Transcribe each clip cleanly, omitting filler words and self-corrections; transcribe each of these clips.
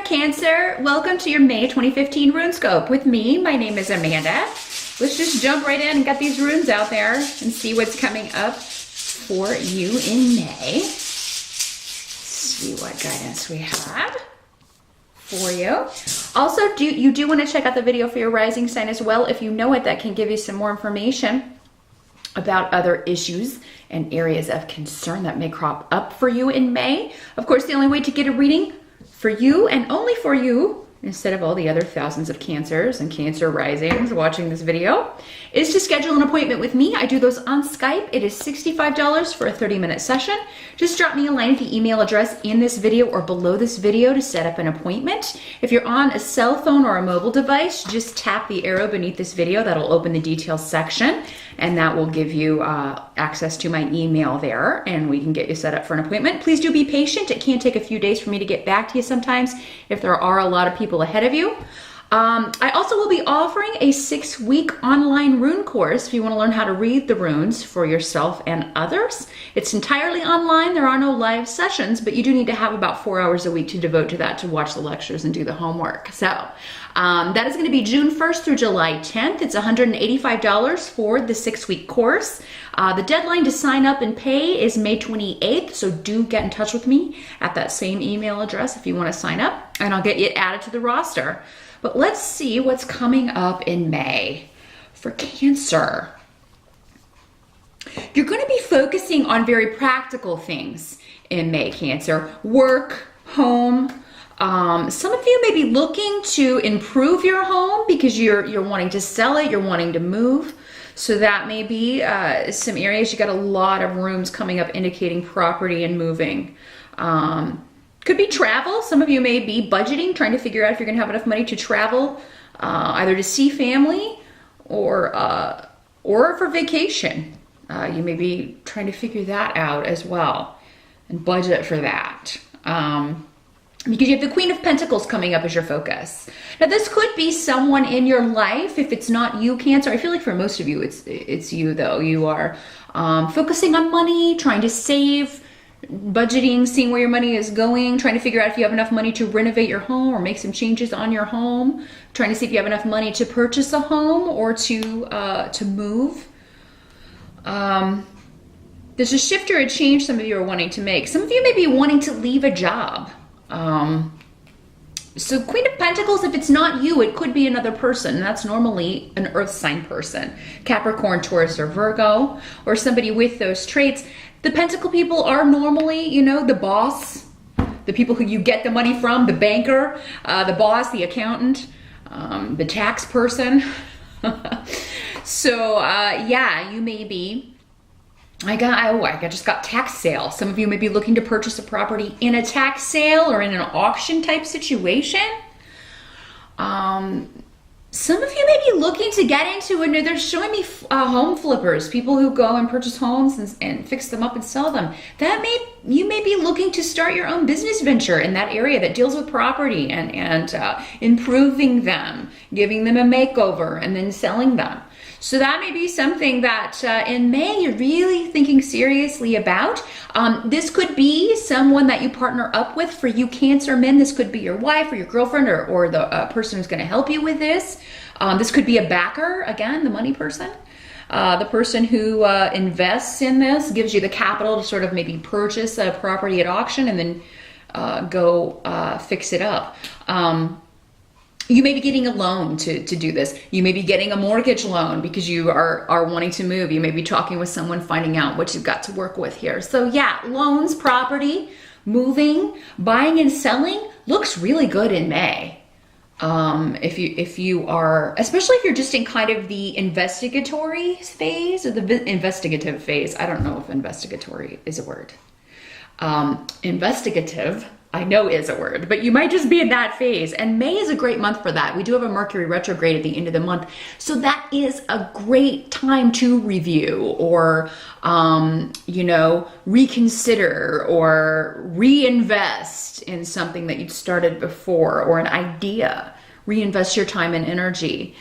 Cancer. Welcome to your May 2015 Runescope with me. My name is Amanda. Let's just jump right in and get these runes out there and see what's coming up for you in May. See what guidance we have for you. Also, you do want to check out the video for your rising sign as well. If you know it, that can give you some more information about other issues and areas of concern that may crop up for you in May. Of course, the only way to get a reading for you and only for you, instead of all the other thousands of Cancers and Cancer risings watching this video, is to schedule an appointment with me. I do those on Skype. It is $65 for a 30-minute session. Just drop me a line at the email address in this video or below this video to set up an appointment. If you're on a cell phone or a mobile device, just tap the arrow beneath this video. That'll open the details section, and that will give you access to my email there, and we can get you set up for an appointment. Please do be patient. It can take a few days for me to get back to you sometimes if there are a lot of people ahead of you. I also will be offering a 6-week online rune course if you want to learn how to read the runes for yourself and others. It's entirely online. There are no live sessions, but you do need to have about 4 hours a week to devote to that, to watch the lectures and do the homework. So that is going to be June 1st through July 10th. It's $185 for the 6-week course. The deadline to sign up and pay is May 28th, so do get in touch with me at that same email address if you want to sign up, and I'll get you added to the roster. But let's see what's coming up in May for Cancer. You're going to be focusing on very practical things in May, Cancer. Work, home. Some of you may be looking to improve your home because you're wanting to sell it, you're wanting to move. So that may be some areas. You got a lot of rooms coming up indicating property and moving. Could be travel. Some of you may be budgeting, trying to figure out if you're going to have enough money to travel, either to see family or for vacation. You may be trying to figure that out as well and budget for that. Because you have the Queen of Pentacles coming up as your focus. Now, this could be someone in your life. If it's not you, Cancer, I feel like for most of you, it's you, though. You are focusing on money, trying to save, budgeting, seeing where your money is going, trying to figure out if you have enough money to renovate your home or make some changes on your home, trying to see if you have enough money to purchase a home or to move. There's a shift or a change some of you are wanting to make. Some of you may be wanting to leave a job. So Queen of Pentacles, if it's not you, it could be another person. That's normally an earth sign person, Capricorn, Taurus, or Virgo, or somebody with those traits. The Pentacle people are normally, you know, the boss, the people who you get the money from, the banker, the boss, the accountant, the tax person. So, yeah, you may be, I just got tax sale. Some of you may be looking to purchase a property in a tax sale or in an auction type situation. Some of you may be looking to get into they're showing me home flippers, people who go and purchase homes and fix them up and sell them. You may be looking to start your own business venture in that area that deals with property and improving them, giving them a makeover and then selling them. So that may be something that in May you're really thinking seriously about. This could be someone that you partner up with. For you Cancer men, this could be your wife or your girlfriend or the person who's going to help you with this. This could be a backer, again, the money person. The person who invests in this, gives you the capital to sort of maybe purchase a property at auction and then go fix it up. You may be getting a loan to do this. You may be getting a mortgage loan because you are wanting to move. You may be talking with someone, finding out what you've got to work with here. So yeah, loans, property, moving, buying and selling looks really good in May. If you are, especially if you're just in kind of the investigatory phase or the investigative phase. I don't know if investigatory is a word. Investigative, I know is a word, but you might just be in that phase. And May is a great month for that. We do have a Mercury retrograde at the end of the month. So that is a great time to review or, reconsider or reinvest in something that you'd started before or an idea. Reinvest your time and energy.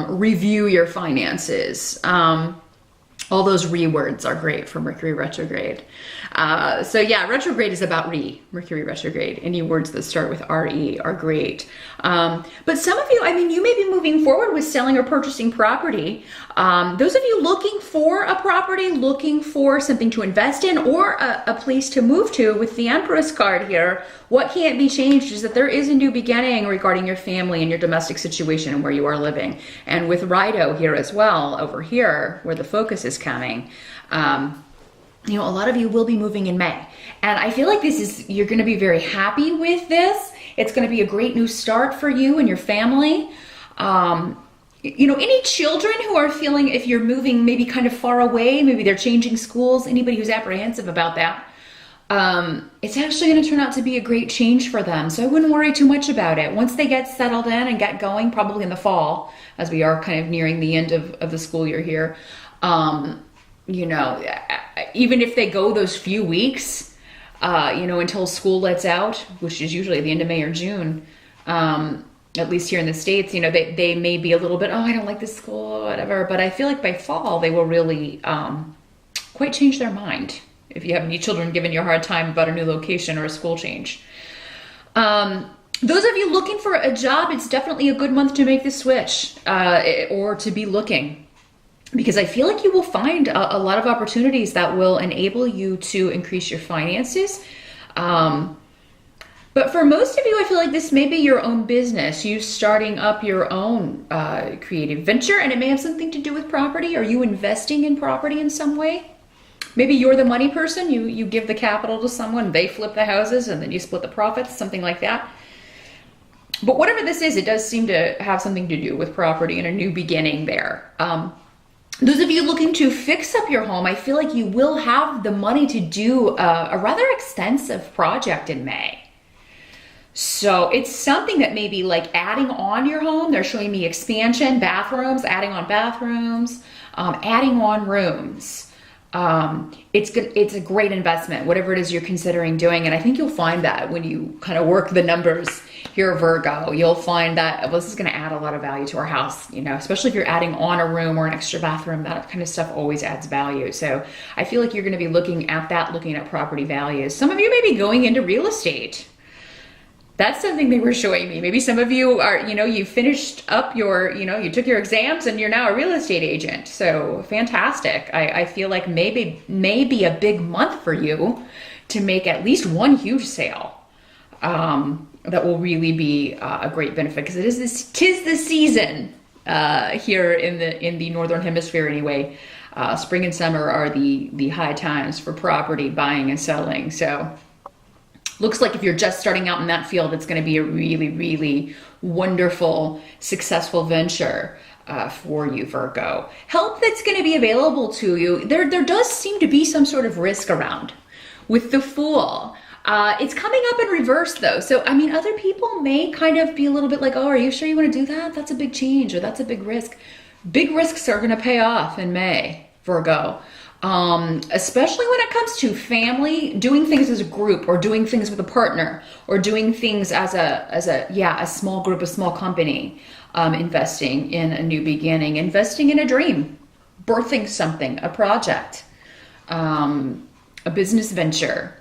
Review your finances. All those re words are great for Mercury retrograde. So yeah, retrograde is about Mercury retrograde. Any words that start with re are great. But some of you, I mean, you may be moving forward with selling or purchasing property. Those of you looking for a property, looking for something to invest in, or a place to move to, with the Empress card here, what can't be changed is that there is a new beginning regarding your family and your domestic situation and where you are living. And with Rido here as well, over here, where the focus is coming, you know, a lot of you will be moving in May. And I feel like you're going to be very happy with this. It's going to be a great new start for you and your family. You know, any children who are feeling, if you're moving maybe kind of far away, maybe they're changing schools, anybody who's apprehensive about that, it's actually going to turn out to be a great change for them. So I wouldn't worry too much about it. Once they get settled in and get going, probably in the fall, as we are kind of nearing the end of the school year here, you know, even if they go those few weeks, you know, until school lets out, which is usually at the end of May or June, at least here in the States, you know, they may be a little bit, oh, I don't like this school or whatever, but I feel like by fall they will really quite change their mind if you have any children giving you a hard time about a new location or a school change. Those of you looking for a job, it's definitely a good month to make the switch or to be looking, because I feel like you will find a lot of opportunities that will enable you to increase your finances. But for most of you, I feel like this may be your own business, you starting up your own creative venture, and it may have something to do with property. Are you investing in property in some way? Maybe you're the money person, you give the capital to someone, they flip the houses, and then you split the profits, something like that. But whatever this is, it does seem to have something to do with property and a new beginning there. Those of you looking to fix up your home, I feel like you will have the money to do a rather extensive project in May. So it's something that may be like adding on your home. They're showing me expansion, bathrooms, adding on bathrooms, adding on rooms. It's a great investment, whatever it is you're considering doing. And I think you'll find that when you kind of work the numbers here, Virgo, you'll find that, well, this is going to add a lot of value to our house, you know, especially if you're adding on a room or an extra bathroom. That kind of stuff always adds value. So I feel like you're going to be looking at that, looking at property values. Some of you may be going into real estate. That's something they were showing me. Maybe some of you are, you know, you finished up your, you know, you took your exams and you're now a real estate agent. So fantastic. I feel like maybe a big month for you to make at least one huge sale. That will really be a great benefit, because tis the season here in the northern hemisphere anyway. Spring and summer are the high times for property buying and selling. So looks like if you're just starting out in that field, it's going to be a really, really wonderful, successful venture for you, Virgo. Help that's going to be available to you. There does seem to be some sort of risk around with the Fool. It's coming up in reverse though. So, I mean, other people may kind of be a little bit like, oh, are you sure you want to do that? That's a big change, or that's a big risk. Big risks are going to pay off in May, Virgo. Especially when it comes to family, doing things as a group, or doing things with a partner, or doing things as a small group, a small company, investing in a new beginning, investing in a dream, birthing something, a project, a business venture.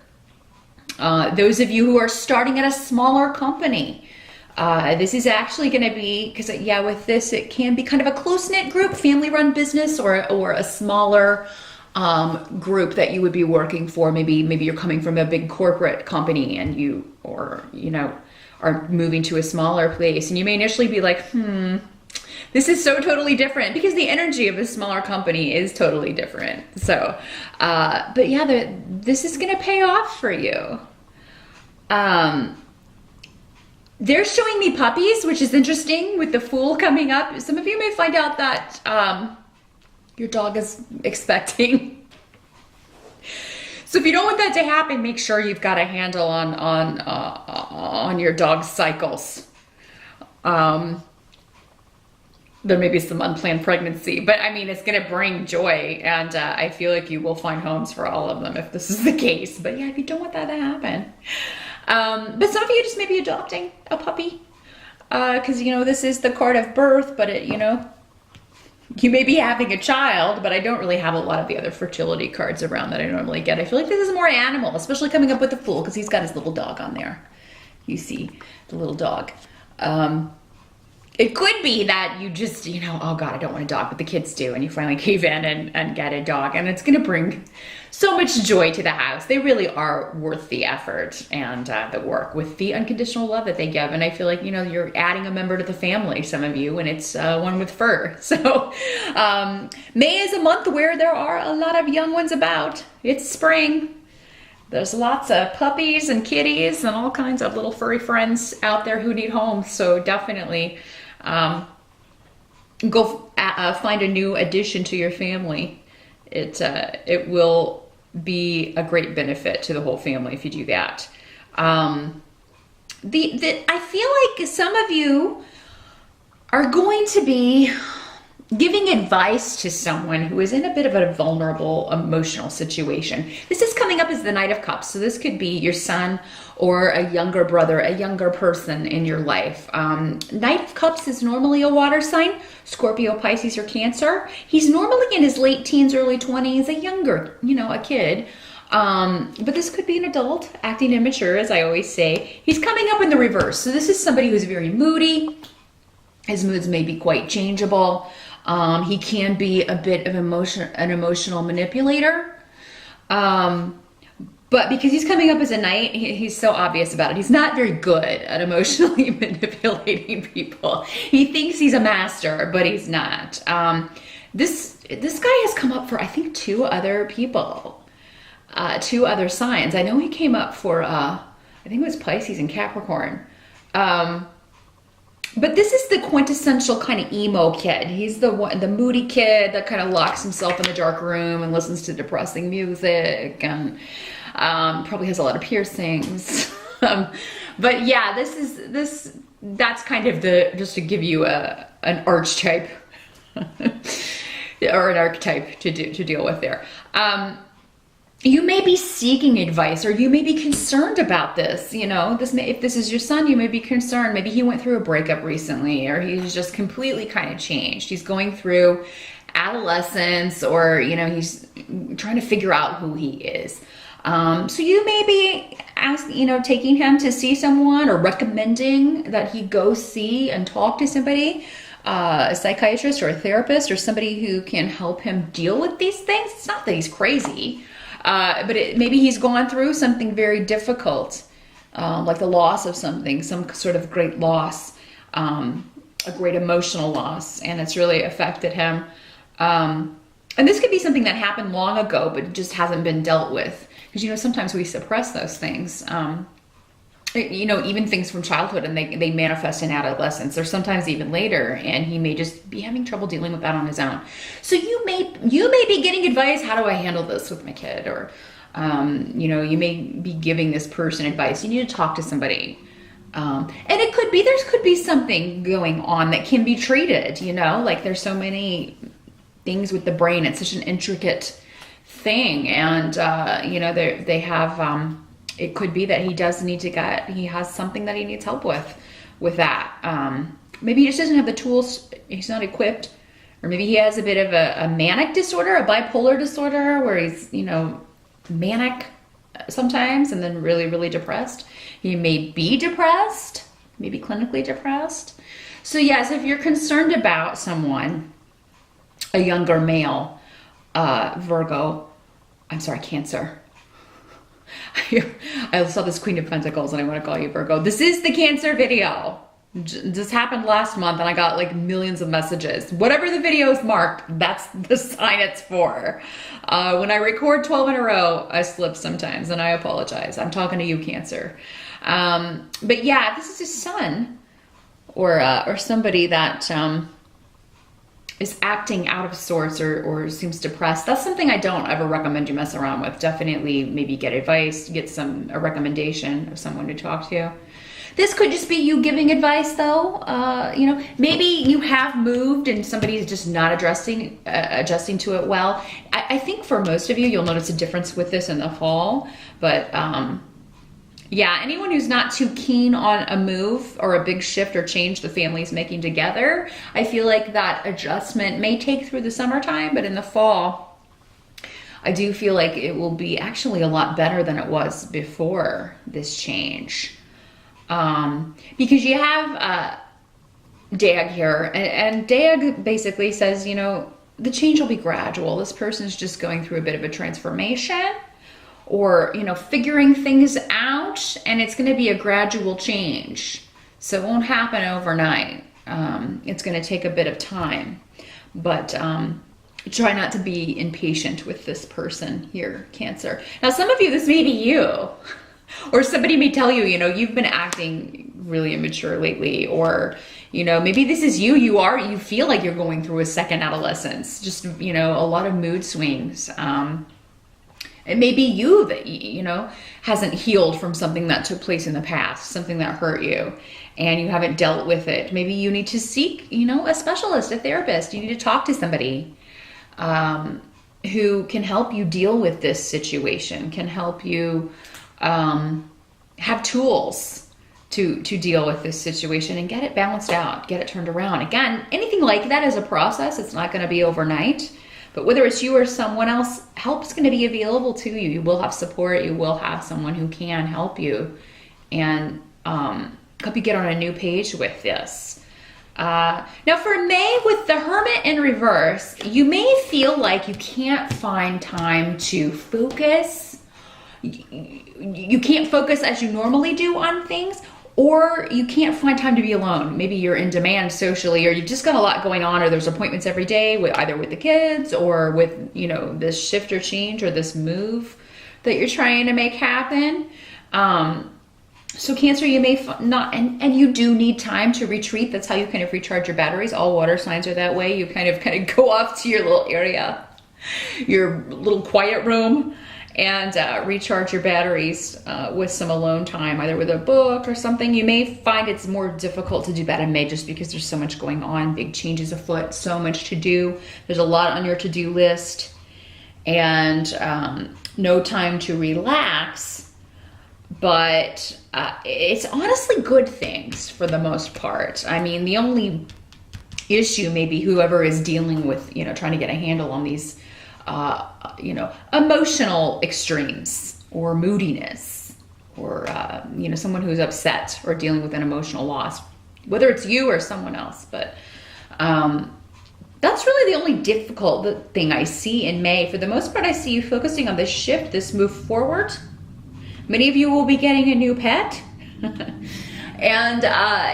Those of you who are starting at a smaller company, this is actually going to be, because with this, it can be kind of a close-knit group, family-run business, or a smaller group that you would be working for. Maybe you're coming from a big corporate company and you are moving to a smaller place, and you may initially be like, this is so totally different, because the energy of a smaller company is totally different. So, but yeah, this is going to pay off for you. They're showing me puppies, which is interesting with the Fool coming up. Some of you may find out that your dog is expecting. So if you don't want that to happen, make sure you've got a handle on your dog's cycles. There may be some unplanned pregnancy, but I mean, it's going to bring joy, and I feel like you will find homes for all of them if this is the case. But yeah, if you don't want that to happen. But some of you just may be adopting a puppy, because, this is the card of birth, but it, You may be having a child, but I don't really have a lot of the other fertility cards around that I normally get. I feel like this is more animal, especially coming up with the Fool, because he's got his little dog on there. You see the little dog. It could be that you just, you know, oh God, I don't want a dog, but the kids do, and you finally cave in and get a dog, and it's going to bring so much joy to the house. They really are worth the effort and the work with the unconditional love that they give. And I feel like, you know, you're adding a member to the family, some of you, and it's one with fur. So May is a month where there are a lot of young ones about. It's spring. There's lots of puppies and kitties and all kinds of little furry friends out there who need homes. So definitely go find a new addition to your family. It will be a great benefit to the whole family if you do that. I feel like some of you are going to be giving advice to someone who is in a bit of a vulnerable emotional situation. This is coming up as the Knight of Cups, so this could be your son or a younger brother, a younger person in your life. Knight of Cups is normally a water sign, Scorpio, Pisces, or Cancer. He's normally in his late teens, early 20s, a younger, you know, a kid. But this could be an adult acting immature, as I always say. He's coming up in the reverse. So this is somebody who's very moody. His moods may be quite changeable. He can be a bit of an emotional manipulator. But because he's coming up as a knight, he's so obvious about it. He's not very good at emotionally manipulating people. He thinks he's a master, but he's not. This guy has come up for, I think, 2 other people, 2 other signs. I know he came up for, I think it was Pisces and Capricorn. But this is the quintessential kind of emo kid. He's the moody kid that kind of locks himself in a dark room and listens to depressing music and probably has a lot of piercings. But yeah, that's kind of just to give you an archetype or an archetype to deal with there. You may be seeking advice, or you may be concerned about this. You know, if this is your son, you may be concerned. Maybe he went through a breakup recently, or he's just completely kind of changed. He's going through adolescence, or, you know, he's trying to figure out who he is. So you may be taking him to see someone, or recommending that he go see and talk to somebody, a psychiatrist or a therapist, or somebody who can help him deal with these things. It's not that he's crazy. But maybe he's gone through something very difficult, like the loss of something, some sort of great loss, a great emotional loss, and it's really affected him. And this could be something that happened long ago, but it just hasn't been dealt with. Because, you know, sometimes we suppress those things. You know, even things from childhood, and they manifest in adolescence, or sometimes even later, and he may just be having trouble dealing with that on his own. So you may be getting advice, how do I handle this with my kid? Or, you know, you may be giving this person advice. You need to talk to somebody. And there could be something going on that can be treated, you know, like there's so many things with the brain. It's such an intricate thing. And, you know, they have, it could be that he has something that he needs help with that. Maybe he just doesn't have the tools, he's not equipped, or maybe he has a bit of a manic disorder, a bipolar disorder, where he's, you know, manic sometimes and then really, really depressed. He may be depressed, maybe clinically depressed. So yes, if you're concerned about someone, a younger male, Cancer. I saw this Queen of Pentacles and I want to call you Virgo. This is the Cancer video. This happened last month and I got like millions of messages. Whatever the video is marked, that's the sign it's for. When I record 12 in a row, I slip sometimes and I apologize. I'm talking to you, Cancer. But yeah, this is his son or somebody that is acting out of sorts or seems depressed. That's something I don't ever recommend you mess around with. Definitely maybe get advice, get a recommendation of someone to talk to. This could just be you giving advice though. You know, maybe you have moved and somebody's just not adjusting to it well. I think for most of you, you'll notice a difference with this in the fall, but Yeah, anyone who's not too keen on a move or a big shift or change the family's making together, I feel like that adjustment may take through the summertime, but in the fall, I do feel like it will be actually a lot better than it was before this change. Because you have Dag here, and Dag basically says, you know, the change will be gradual. This person's just going through a bit of a transformation, or, you know, figuring things out, and it's going to be a gradual change. So it won't happen overnight. It's going to take a bit of time, but try not to be impatient with this person here, Cancer. Now, some of you, this may be you, or somebody may tell you, you know, you've been acting really immature lately, or, you know, maybe this is you. You feel like you're going through a second adolescence, just, you know, a lot of mood swings. It may be you that, you know, hasn't healed from something that took place in the past, something that hurt you, and you haven't dealt with it. Maybe you need to seek, you know, a specialist, a therapist. You need to talk to somebody who can help you deal with this situation, can help you have tools to deal with this situation and get it balanced out, get it turned around. Again, anything like that is a process. It's not going to be overnight. But whether it's you or someone else, help's going to be available to you. You will have support. You will have someone who can help you and help you get on a new page with this. Now for May, with the Hermit in reverse, you may feel like you can't find time to focus. You can't focus as you normally do on things, or you can't find time to be alone. Maybe you're in demand socially, or you've just got a lot going on, or there's appointments every day with either with the kids or with, you know, this shift or change or this move that you're trying to make happen. So Cancer, you may not, and you do need time to retreat. That's how you kind of recharge your batteries. All water signs are that way. You kind of go off to your little area, your little quiet room, and recharge your batteries with some alone time, either with a book or something. You may find it's more difficult to do that in May just because there's so much going on, big changes afoot, so much to do. There's a lot on your to-do list, and no time to relax. But it's honestly good things for the most part. I mean, the only issue may be whoever is dealing with, you know, trying to get a handle on these you know, emotional extremes or moodiness, or, you know, someone who's upset or dealing with an emotional loss, whether it's you or someone else. But that's really the only difficult thing I see in May. For the most part, I see you focusing on this shift, this move forward. Many of you will be getting a new pet. And,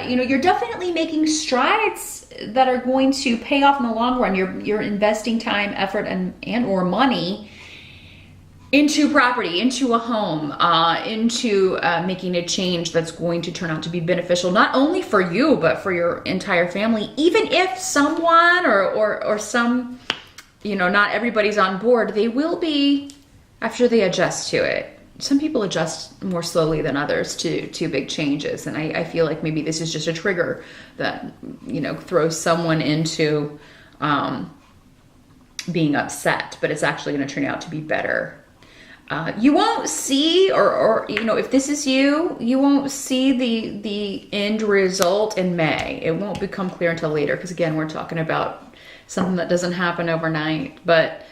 you know, you're definitely making strides that are going to pay off in the long run. You're investing time, effort, and or money into property, into a home, into making a change that's going to turn out to be beneficial, not only for you, but for your entire family. Even if someone or some, you know, not everybody's on board, they will be after they adjust to it. Some people adjust more slowly than others to big changes. And I feel like maybe this is just a trigger that, you know, throws someone into being upset, but it's actually going to turn out to be better. You won't see, or you know, if this is you, you won't see the end result in May. It won't become clear until later, because again, we're talking about something that doesn't happen overnight. But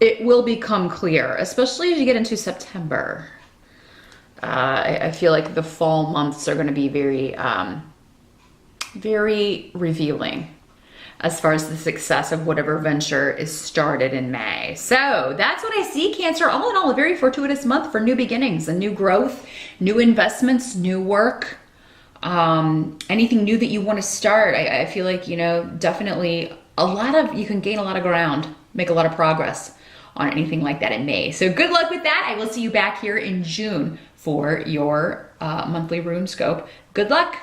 it will become clear, especially as you get into September. I feel like the fall months are going to be very, very revealing as far as the success of whatever venture is started in May. So that's what I see, Cancer. All in all, a very fortuitous month for new beginnings and new growth, new investments, new work, anything new that you want to start. I feel like, you know, definitely you can gain a lot of ground, make a lot of progress on anything like that in May. So good luck with that. I will see you back here in June for your monthly Runescope. Good luck.